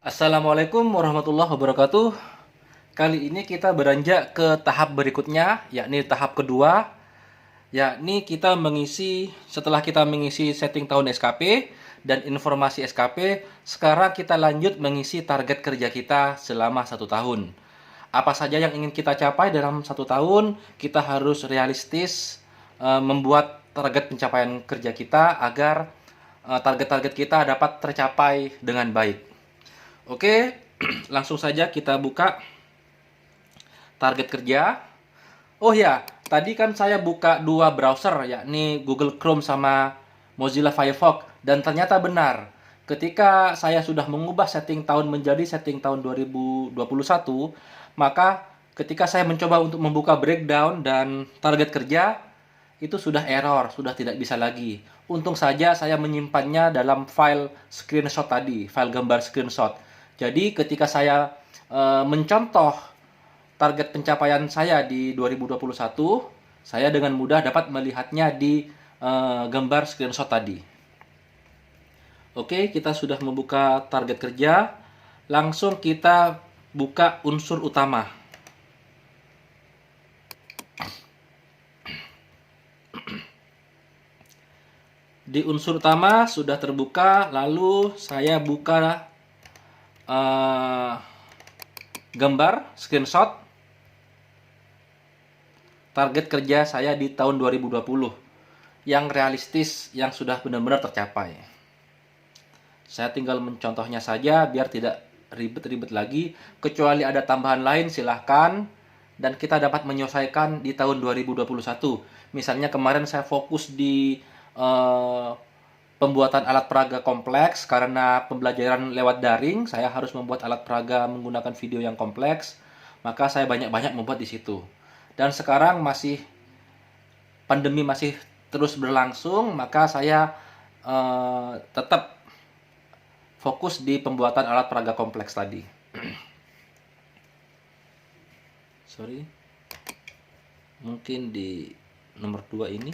Assalamualaikum warahmatullahi wabarakatuh. Kali ini kita beranjak ke tahap berikutnya, yakni tahap kedua, yakni kita setelah kita mengisi setting tahun SKP dan informasi SKP, sekarang kita lanjut mengisi target kerja kita selama 1 tahun. Apa saja yang ingin kita capai dalam 1 tahun, kita harus realistis membuat target pencapaian kerja kita agar target-target kita dapat tercapai dengan baik. Oke, langsung saja kita buka target kerja. Oh ya, tadi kan saya buka dua browser, yakni Google Chrome sama Mozilla Firefox. Dan ternyata benar, ketika saya sudah mengubah setting tahun menjadi setting tahun 2021, maka ketika saya mencoba untuk membuka breakdown dan target kerja, itu sudah error, sudah tidak bisa lagi. Untung saja saya menyimpannya dalam file screenshot tadi, file gambar screenshot. Jadi ketika saya mencontoh target pencapaian saya di 2021, saya dengan mudah dapat melihatnya di gambar screenshot tadi. Oke, kita sudah membuka target kerja. Langsung kita buka unsur utama. Di unsur utama sudah terbuka, lalu saya buka gambar screenshot target kerja saya di tahun 2020 yang realistis, yang sudah benar-benar tercapai. Saya tinggal mencontohnya saja biar tidak ribet-ribet lagi. Kecuali ada tambahan lain silahkan, dan kita dapat menyelesaikan di tahun 2021. Misalnya kemarin saya fokus di pembuatan alat peraga kompleks. Karena pembelajaran lewat daring, saya harus membuat alat peraga menggunakan video yang kompleks. Maka saya banyak-banyak membuat di situ. Dan sekarang pandemi masih terus berlangsung, maka saya tetap fokus di pembuatan alat peraga kompleks tadi. Sorry. Mungkin di nomor 2 ini.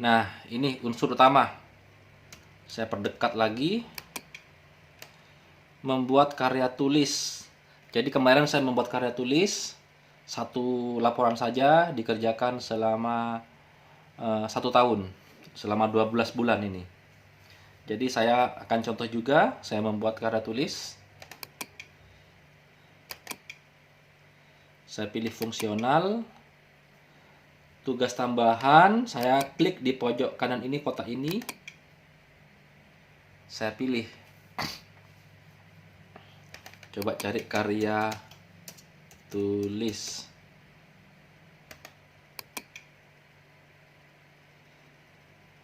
Nah, ini unsur utama. Saya perdekat lagi. Membuat karya tulis. Jadi kemarin saya membuat karya tulis. 1 laporan saja dikerjakan selama 1 tahun. Selama 12 bulan ini. Jadi saya akan contoh juga. Saya membuat karya tulis. Saya pilih fungsional. Tugas tambahan, saya klik di pojok kanan ini, kotak ini. Saya pilih. Coba cari karya tulis.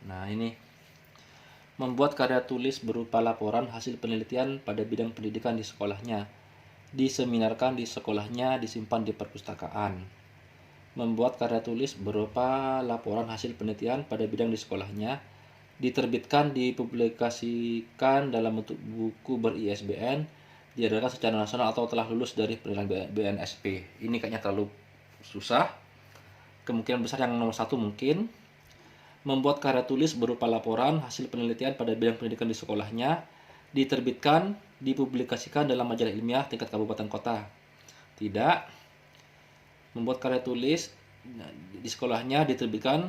Nah, ini. Membuat karya tulis berupa laporan hasil penelitian pada bidang pendidikan di sekolahnya. Diseminarkan di sekolahnya, disimpan di perpustakaan. Membuat karya tulis berupa laporan hasil penelitian pada bidang di sekolahnya, diterbitkan, dipublikasikan dalam bentuk buku ber-ISBN, diadakan secara nasional atau telah lulus dari penilaian BNSP. Ini kayaknya terlalu susah. Kemungkinan besar yang nomor 1 mungkin. Membuat karya tulis berupa laporan hasil penelitian pada bidang pendidikan di sekolahnya, diterbitkan, dipublikasikan dalam majalah ilmiah tingkat kabupaten kota. Tidak. Membuat karya tulis di sekolahnya diterbitkan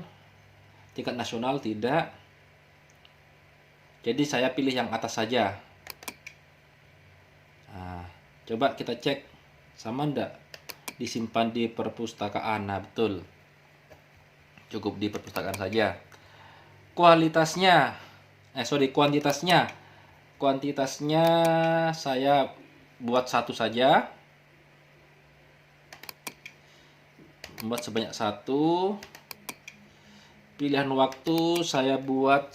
tingkat nasional. Tidak. Jadi saya pilih yang atas saja. Nah, coba kita cek sama enggak disimpan di perpustakaan. Nah, betul. Cukup di perpustakaan saja. Kuantitasnya saya buat 1 saja. Membuat sebanyak 1. Pilihan waktu saya buat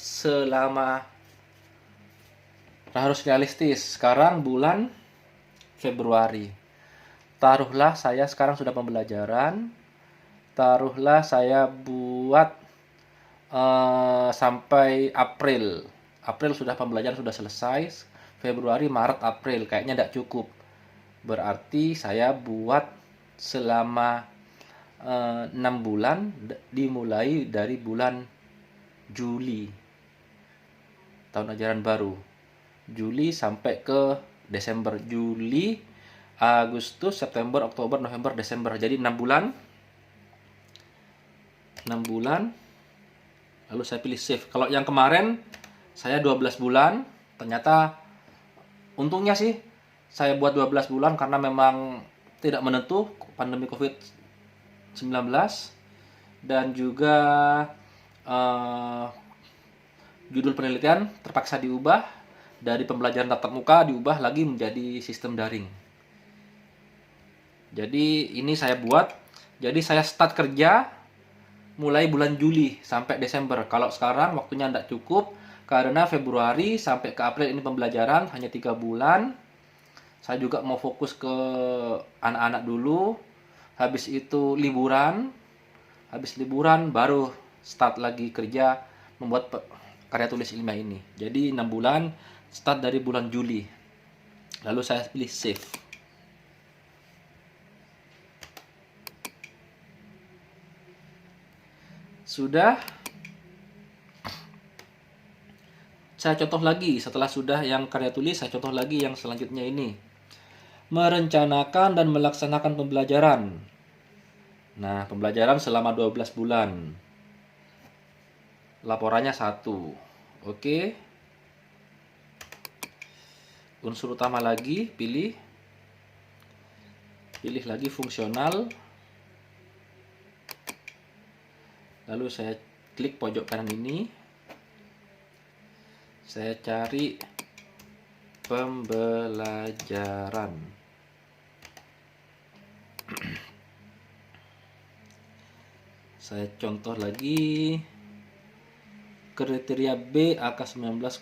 harus realistis. Sekarang bulan Februari. Taruhlah saya sekarang sudah pembelajaran. Taruhlah saya buat sampai April. April sudah pembelajaran sudah selesai. Februari, Maret, April kayaknya tidak cukup. Berarti saya buat selama 6 bulan, dimulai dari bulan Juli tahun ajaran baru. Juli sampai ke Desember. Juli, Agustus, September, Oktober, November, Desember. Jadi 6 bulan. 6 bulan. Lalu saya pilih save. Kalau yang kemarin saya 12 bulan. Ternyata untungnya sih saya buat 12 bulan karena memang tidak menentu pandemi COVID-19 dan juga judul penelitian terpaksa diubah dari pembelajaran tatap muka diubah lagi menjadi sistem daring. Jadi ini saya buat, jadi saya start kerja mulai bulan Juli sampai Desember. Kalau sekarang waktunya tidak cukup karena Februari sampai ke April ini pembelajaran hanya 3 bulan. Saya juga mau fokus ke anak-anak dulu. Habis itu liburan. Habis liburan baru start lagi kerja membuat karya tulis ilmiah ini. Jadi 6 bulan start dari bulan Juli. Lalu saya pilih save. Sudah. Saya contoh lagi setelah sudah yang karya tulis, saya contoh lagi yang selanjutnya ini. Merencanakan dan melaksanakan pembelajaran. Nah, pembelajaran selama 12 bulan. Laporannya 1. Oke. Unsur utama lagi, pilih. Pilih lagi fungsional. Lalu saya klik pojok kanan ini. Saya cari pembelajaran. Saya contoh lagi. Kriteria B angka 19,5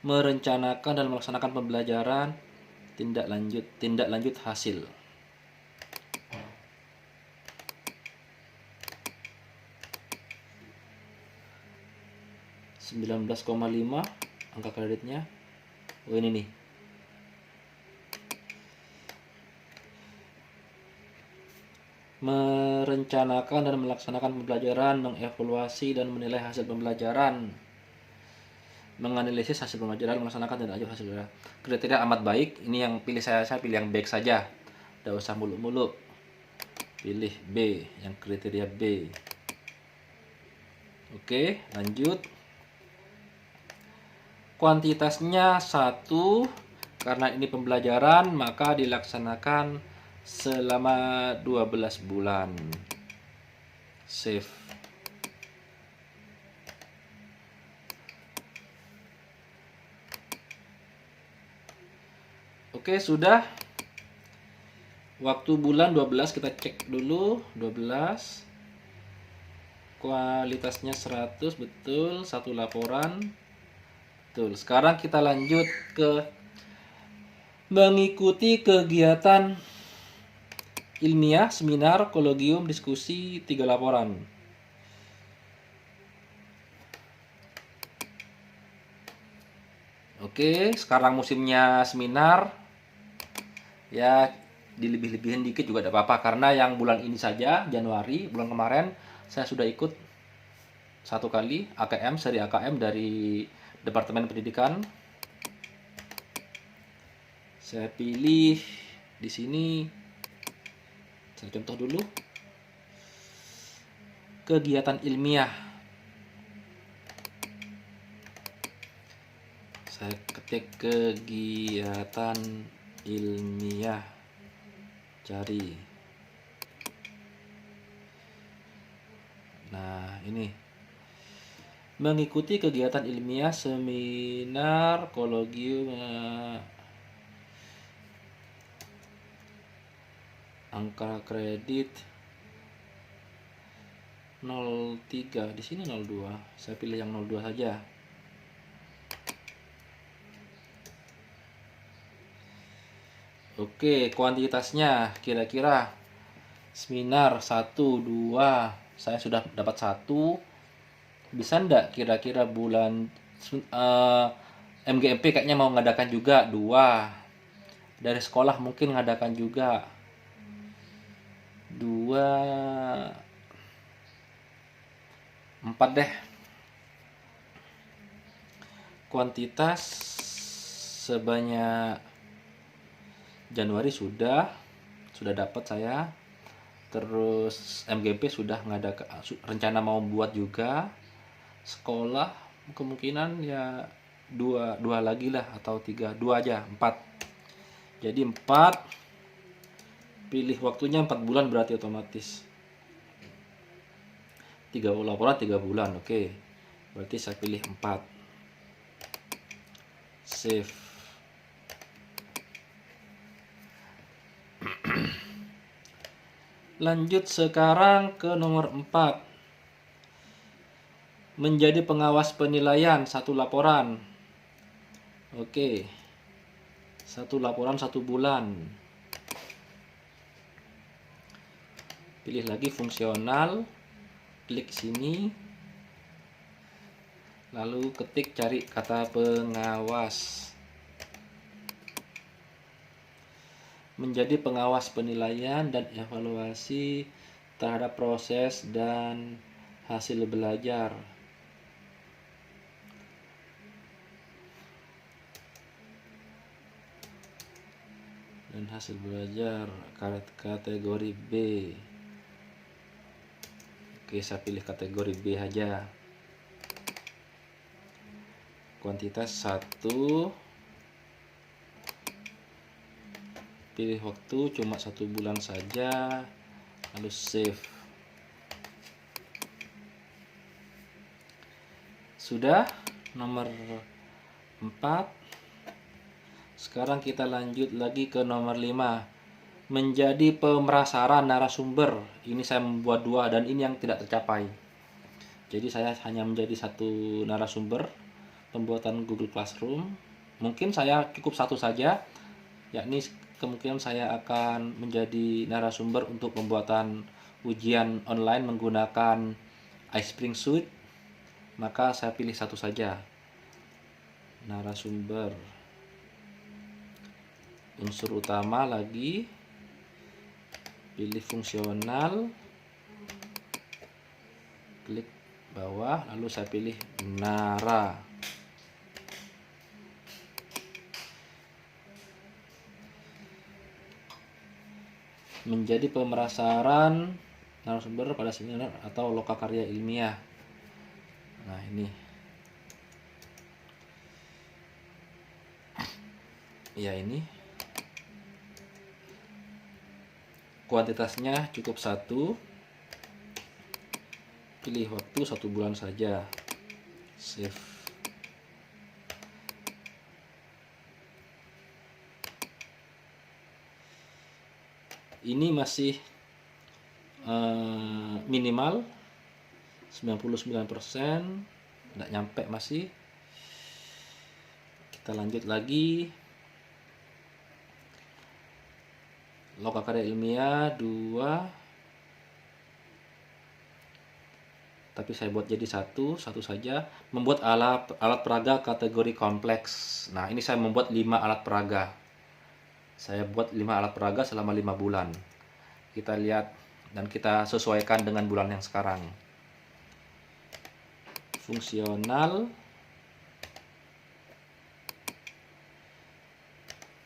merencanakan dan melaksanakan pembelajaran. Tindak lanjut hasil. 19,5 angka kreditnya. Oh ini nih. Merencanakan dan melaksanakan pembelajaran, mengevaluasi dan menilai hasil pembelajaran, menganalisis hasil pembelajaran, melaksanakan dan lanjut hasil pembelajaran. Kriteria amat baik. Ini yang pilih saya pilih yang baik saja. Tidak usah muluk-muluk. Pilih B, yang kriteria B. Oke, lanjut. Kuantitasnya 1, karena ini pembelajaran maka dilaksanakan selama 12 bulan. Save. Oke, sudah. Waktu bulan 12 kita cek dulu. 12. Kualitasnya 100, betul. 1 laporan. Betul. Sekarang kita lanjut ke mengikuti kegiatan ilmiah, seminar, kologium, diskusi, 3 laporan. Oke, sekarang musimnya seminar. Ya, dilebih-lebihin dikit juga tidak apa-apa karena yang bulan ini saja, Januari, bulan kemarin saya sudah ikut 1 kali AKM, seri AKM dari Departemen Pendidikan. Saya pilih di sini. Saya contoh dulu. Kegiatan ilmiah. Saya ketik kegiatan ilmiah. Cari. Nah, ini. Mengikuti kegiatan ilmiah, seminar, kologium, angka kredit 03, di sini 02. Saya pilih yang 02 saja. Oke, kuantitasnya kira-kira seminar 1, 2, saya sudah dapat 1. Bisa ndak kira-kira bulan MGMP kayaknya mau ngadakan juga 2. Dari sekolah mungkin ngadakan juga 2, 4 deh. Kuantitas sebanyak Januari sudah dapat saya. Terus MGP sudah rencana mau buat juga. Sekolah kemungkinan ya dua lagi lah, atau 3, 2 aja, 4. Jadi 4, pilih waktunya 4 bulan, berarti otomatis 3 laporan 3 bulan. Oke, berarti saya pilih 4, save. Lanjut sekarang ke nomor 4, menjadi pengawas penilaian 1 laporan. Oke, 1 laporan 1 bulan. Pilih lagi fungsional, klik sini, lalu ketik, cari kata pengawas. Menjadi pengawas penilaian dan evaluasi terhadap proses dan hasil belajar. Dan hasil belajar kategori B. Oke, saya pilih kategori B aja. Kuantitas 1. Pilih waktu cuma 1 bulan saja, lalu save. Sudah nomor 4. Sekarang kita lanjut lagi ke nomor 5, menjadi pemerasaran narasumber. Ini saya membuat 2 dan ini yang tidak tercapai. Jadi saya hanya menjadi 1 narasumber pembuatan Google Classroom. Mungkin saya cukup 1 saja, yakni kemungkinan saya akan menjadi narasumber untuk pembuatan ujian online menggunakan iSpring Suite. Maka saya pilih 1 saja, narasumber. Unsur utama lagi, pilih fungsional, klik bawah, lalu saya pilih Nara. Menjadi pemerasaran narasumber pada seminar atau lokakarya ilmiah. Nah, ini ya, ini kuantitasnya cukup 1. Pilih waktu 1 bulan saja, save. Ini masih minimal 99%, tidak nyampe masih. Kita lanjut lagi. Lokakarya ilmiah 2, tapi saya buat jadi satu saja. Membuat alat peraga kategori kompleks. Nah, ini saya membuat 5 alat peraga. Saya buat 5 alat peraga selama 5 bulan. Kita lihat dan kita sesuaikan dengan bulan yang sekarang. Fungsional,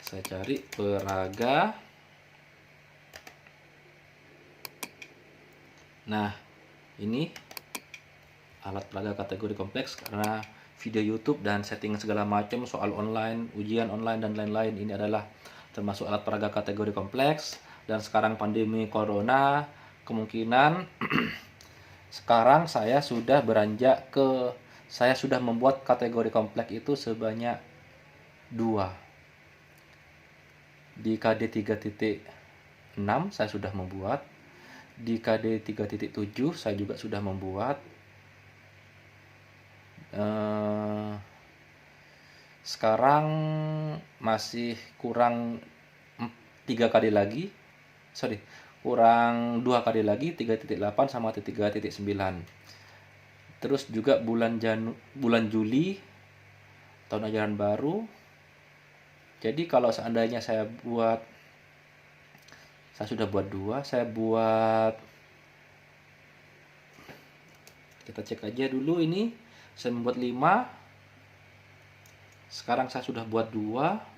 saya cari peraga. Nah, ini alat peraga kategori kompleks karena video YouTube dan setting segala macam, soal online, ujian online dan lain-lain, ini adalah termasuk alat peraga kategori kompleks. Dan sekarang pandemi corona, kemungkinan sekarang saya sudah beranjak ke, saya sudah membuat kategori kompleks itu sebanyak 2. Di KD 3.6 saya sudah membuat, di KD 3.7 saya juga sudah membuat. Sekarang masih kurang 3 kali lagi, kurang 2 kali lagi, 3.8 sama 3.9. Terus juga bulan Juli, tahun ajaran baru. Jadi kalau seandainya saya sudah buat 2, kita cek aja dulu ini. Saya membuat 5. Sekarang saya sudah buat 2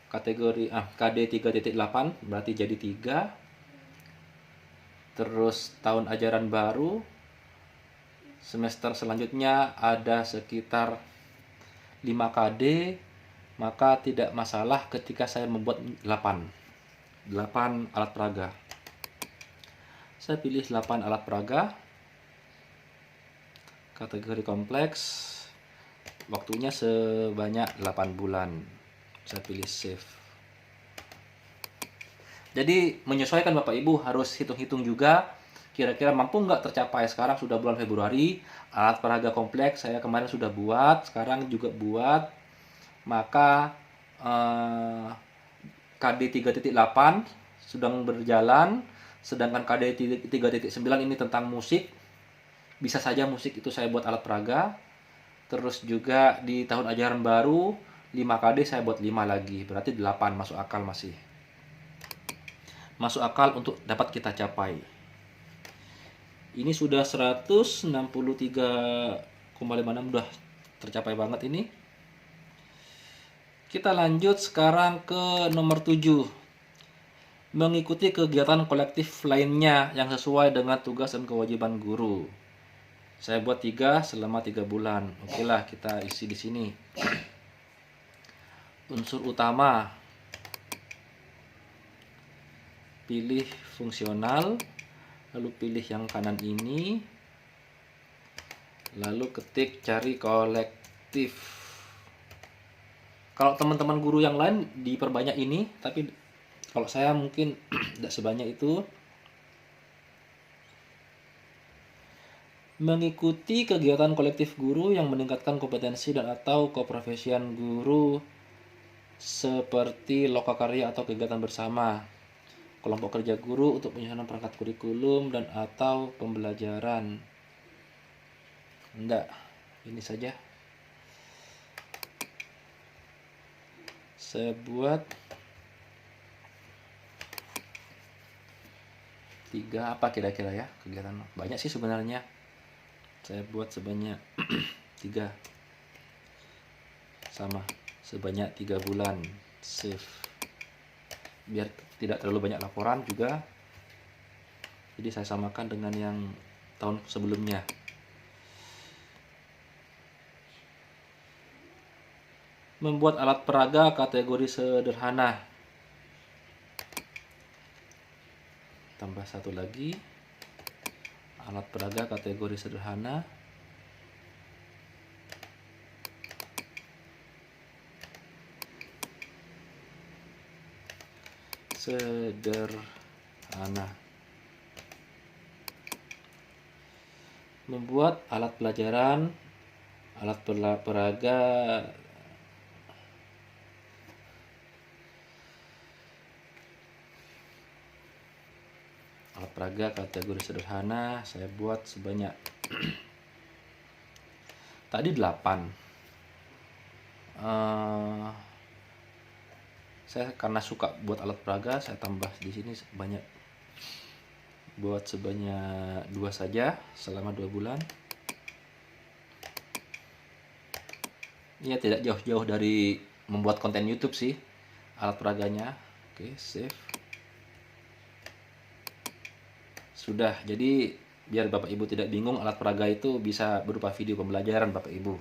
kategori KD 3.8, berarti jadi 3. Terus tahun ajaran baru semester selanjutnya ada sekitar 5 KD, maka tidak masalah ketika saya membuat 8 alat peraga. Saya pilih 8 alat peraga kategori kompleks, waktunya sebanyak 8 bulan. Saya pilih save. Jadi menyesuaikan Bapak Ibu, harus hitung-hitung juga kira-kira mampu nggak tercapai. Sekarang sudah bulan Februari, alat peraga kompleks saya kemarin sudah buat, sekarang juga buat. Maka KD 3.8 sedang berjalan, sedangkan KD 3.9 ini tentang musik. Bisa saja musik itu saya buat alat peraga. Terus juga di tahun ajaran baru 5 KD saya buat 5 lagi, berarti 8, masuk akal masih. Masuk akal untuk dapat kita capai. Ini sudah 163,56, udah tercapai banget ini. Kita lanjut sekarang ke nomor 7. Mengikuti kegiatan kolektif lainnya yang sesuai dengan tugas dan kewajiban guru. Saya buat 3 selama 3 bulan. Oke lah, kita isi di sini. Unsur utama, pilih fungsional, lalu pilih yang kanan ini, lalu ketik cari kolektif. Kalau teman-teman guru yang lain diperbanyak ini, tapi kalau saya mungkin tidak sebanyak itu. Mengikuti kegiatan kolektif guru yang meningkatkan kompetensi dan atau keprofesian guru seperti lokakarya atau kegiatan bersama, kelompok kerja guru untuk penyusunan perangkat kurikulum dan atau pembelajaran. Enggak, ini saja. Saya buat 3 apa kira-kira ya kegiatan. Banyak sih sebenarnya. Saya buat sebanyak 3. Sama, sebanyak 3 bulan. Save. Biar tidak terlalu banyak laporan juga. Jadi saya samakan dengan yang tahun sebelumnya. Membuat alat peraga kategori sederhana. Tambah 1 lagi. Alat peraga kategori sederhana. Sederhana. Membuat alat pelajaran, alat peraga kategori sederhana. Saya buat sebanyak tadi 8. Saya karena suka buat alat peraga, saya tambah di sini banyak, buat sebanyak 2 saja selama 2 bulan. Ya tidak jauh-jauh dari membuat konten YouTube sih alat peraganya. Oke, save. Sudah, jadi biar Bapak Ibu tidak bingung, alat peraga itu bisa berupa video pembelajaran Bapak Ibu.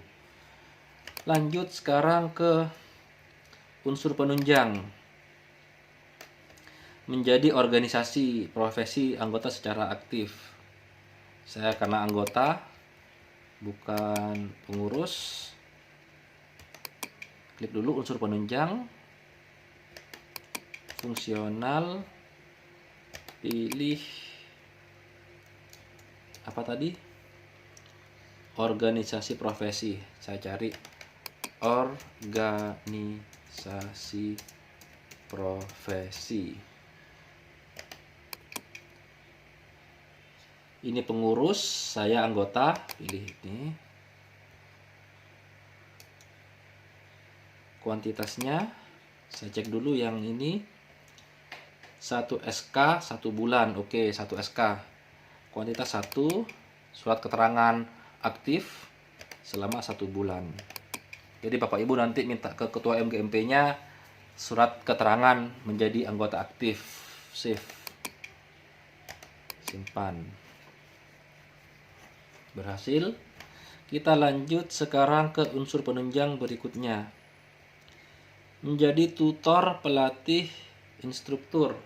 Lanjut sekarang ke unsur penunjang. Menjadi organisasi profesi anggota secara aktif. Saya karena anggota, bukan pengurus. Klik dulu unsur penunjang. Fungsional. Pilih apa tadi? Organisasi profesi. Saya cari organisasi profesi. Ini pengurus, saya anggota, pilih ini. Kuantitasnya saya cek dulu yang ini. 1 SK 1 bulan. Oke, 1 SK. Kuantitas 1, surat keterangan aktif selama 1 bulan. Jadi Bapak Ibu nanti minta ke ketua MGMP-nya surat keterangan menjadi anggota aktif. Save. Simpan. Berhasil. Kita lanjut sekarang ke unsur penunjang berikutnya. Menjadi tutor, pelatih, instruktur.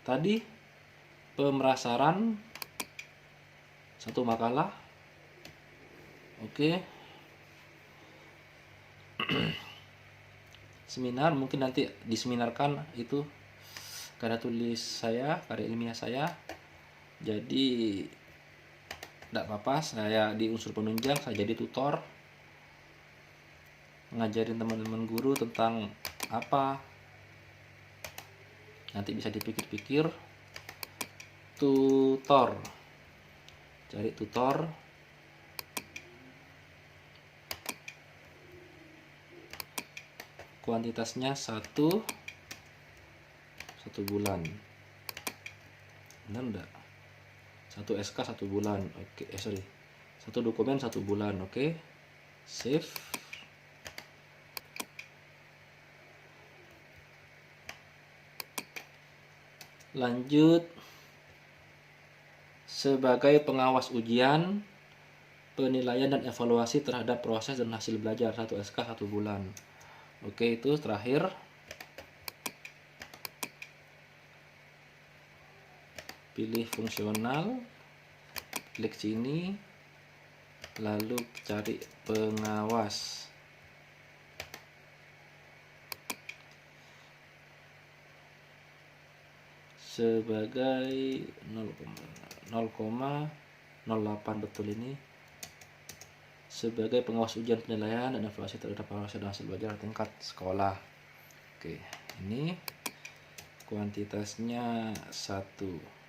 Tadi pemerasaran satu makalah. Oke. Seminar, mungkin nanti diseminarkan itu karya tulis saya, karya ilmiah saya. Jadi tidak apa-apa, saya di unsur penunjang, saya jadi tutor, ngajarin teman-teman guru tentang apa, nanti bisa dipikir-pikir. Tutor, cari tutor, kuantitasnya satu bulan, benar enggak? 1 SK 1 bulan, oke, satu dokumen 1 bulan, oke, save. Lanjut, sebagai pengawas ujian, penilaian dan evaluasi terhadap proses dan hasil belajar, 1 SK 1 bulan, oke, itu terakhir. Pilih fungsional, klik sini, lalu cari pengawas. Sebagai 0,08 betul ini. Sebagai pengawas ujian penilaian dan evaluasi terhadap proses dan hasil belajar tingkat sekolah. Oke, ini kuantitasnya 1.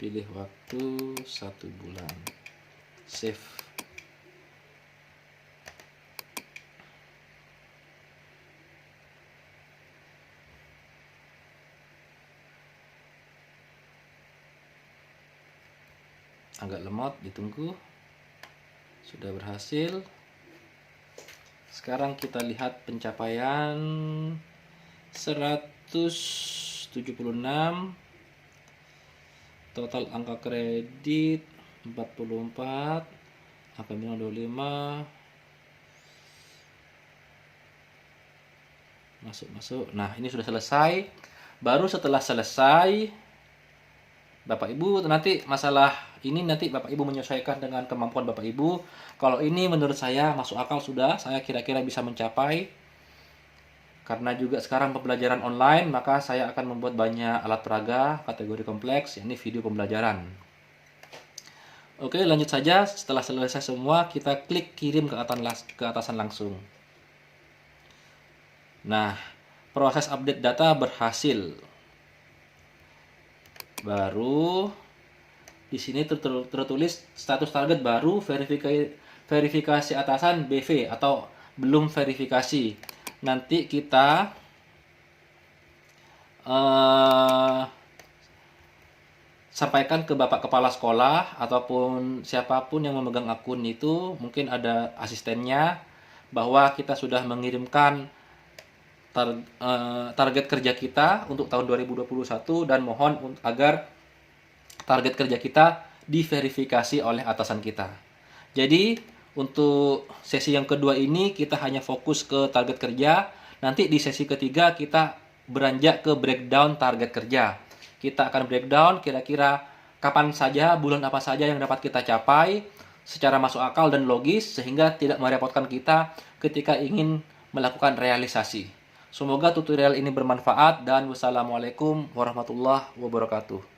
Pilih waktu 1 bulan, save. Agak lemot, ditunggu. Sudah berhasil. Sekarang kita lihat pencapaian 176. Total angka kredit 44, angka minus 25. Masuk. Nah, ini sudah selesai. Baru setelah selesai, Bapak Ibu nanti masalah ini nanti Bapak Ibu menyesuaikan dengan kemampuan Bapak Ibu. Kalau ini menurut saya masuk akal sudah, saya kira-kira bisa mencapai. Karena juga sekarang pembelajaran online, maka saya akan membuat banyak alat peraga kategori kompleks, yakni video pembelajaran. Oke, lanjut saja. Setelah selesai semua, kita klik kirim ke atasan langsung. Nah, proses update data berhasil. Baru di sini tertulis status target baru, verifikasi atasan BV atau belum verifikasi. Nanti kita sampaikan ke Bapak Kepala Sekolah ataupun siapapun yang memegang akun itu, mungkin ada asistennya, bahwa kita sudah mengirimkan target kerja kita untuk tahun 2021 dan mohon agar target kerja kita diverifikasi oleh atasan kita. Jadi untuk sesi yang kedua ini kita hanya fokus ke target kerja. Nanti di sesi ketiga kita beranjak ke breakdown target kerja. Kita akan breakdown kira-kira kapan saja, bulan apa saja yang dapat kita capai secara masuk akal dan logis sehingga tidak merepotkan kita ketika ingin melakukan realisasi. Semoga tutorial ini bermanfaat dan wassalamualaikum warahmatullahi wabarakatuh.